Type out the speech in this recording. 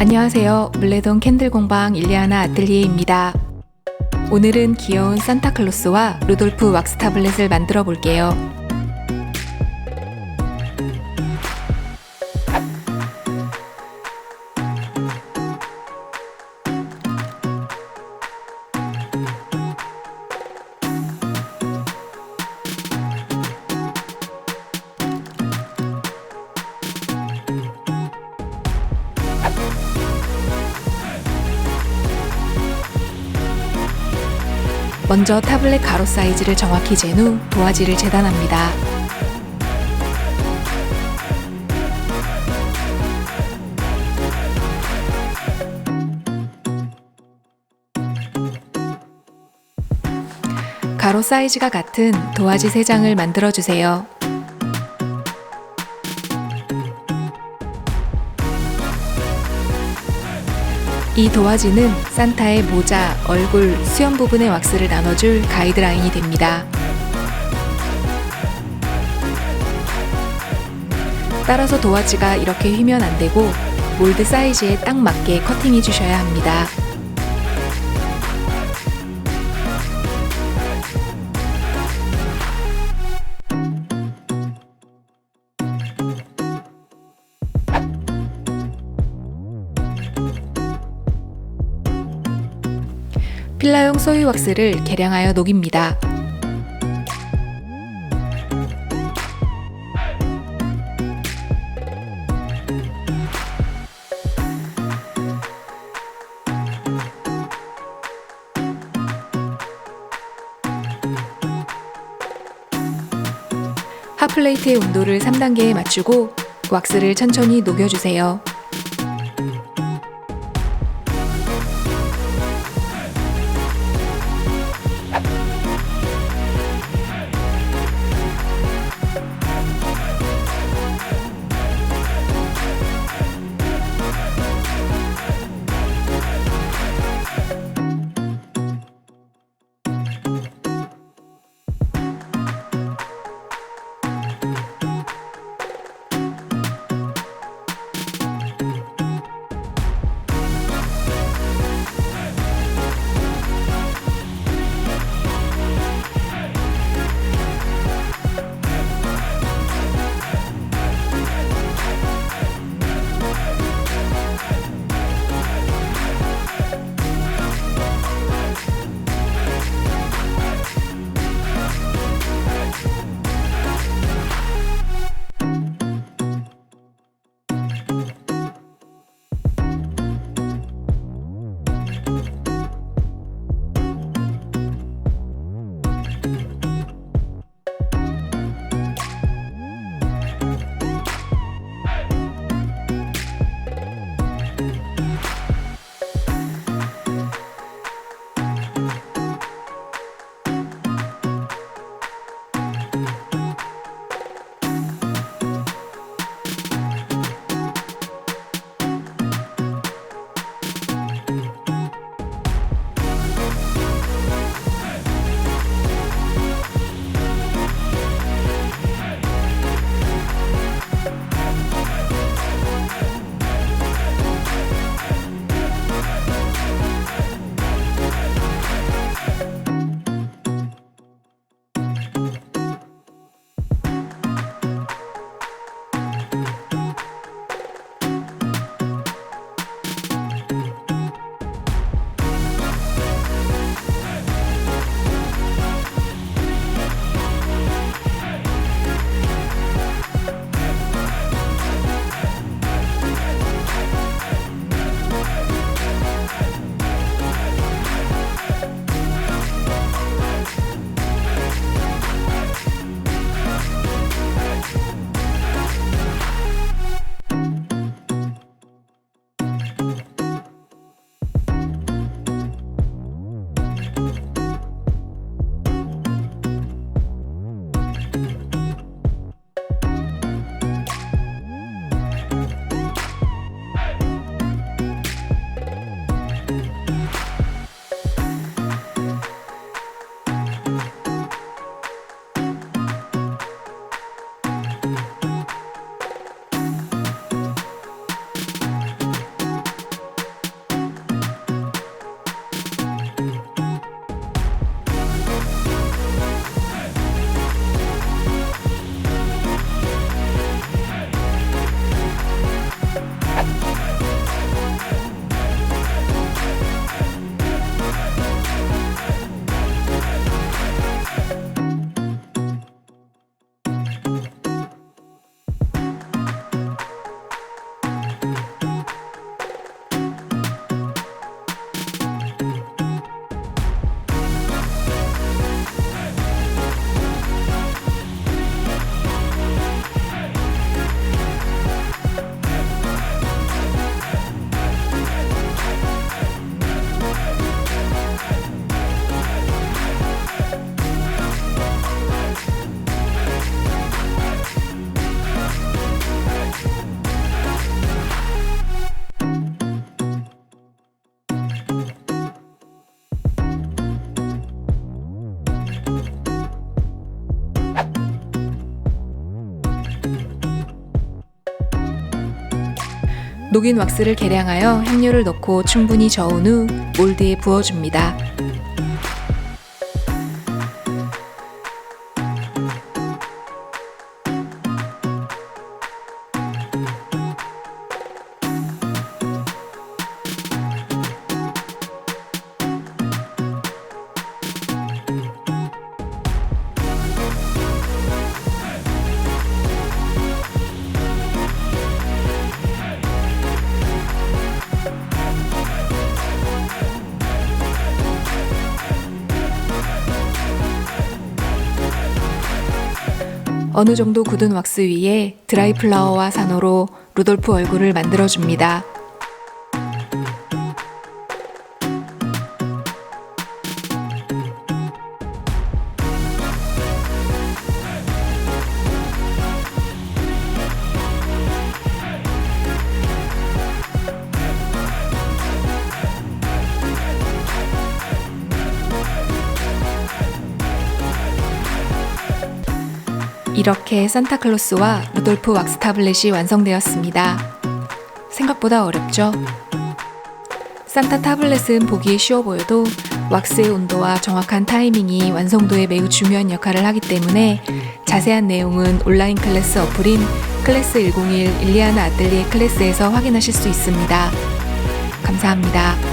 안녕하세요. 물레동 캔들 공방 일리아나 아틀리에입니다. 오늘은 귀여운 산타클로스와 루돌프 왁스 타블렛을 만들어 볼게요. 먼저 타블렛 가로 사이즈를 정확히 잰 후 도화지를 재단합니다. 가로 사이즈가 같은 도화지 3장을 만들어 주세요. 이 도화지는 산타의 모자, 얼굴, 수염 부분의 왁스를 나눠줄 가이드라인이 됩니다. 따라서 도화지가 이렇게 휘면 안 되고 몰드 사이즈에 딱 맞게 커팅해 주셔야 합니다. 필라용 소유 왁스를 계량하여 녹입니다. 핫플레이트의 온도를 3단계에 맞추고 왁스를 천천히 녹여주세요. 녹인 왁스를 계량하여 향료를 넣고 충분히 저은 후 몰드에 부어줍니다. 어느 정도 굳은 왁스 위에 드라이 플라워와 산호로 루돌프 얼굴을 만들어줍니다. 이렇게 산타클로스와 루돌프 왁스 타블렛이 완성되었습니다. 생각보다 어렵죠? 산타 타블렛은 보기에 쉬워 보여도 왁스의 온도와 정확한 타이밍이 완성도에 매우 중요한 역할을 하기 때문에 자세한 내용은 온라인 클래스 어플인 클래스 101 일리아나 아뜰리에 클래스에서 확인하실 수 있습니다. 감사합니다.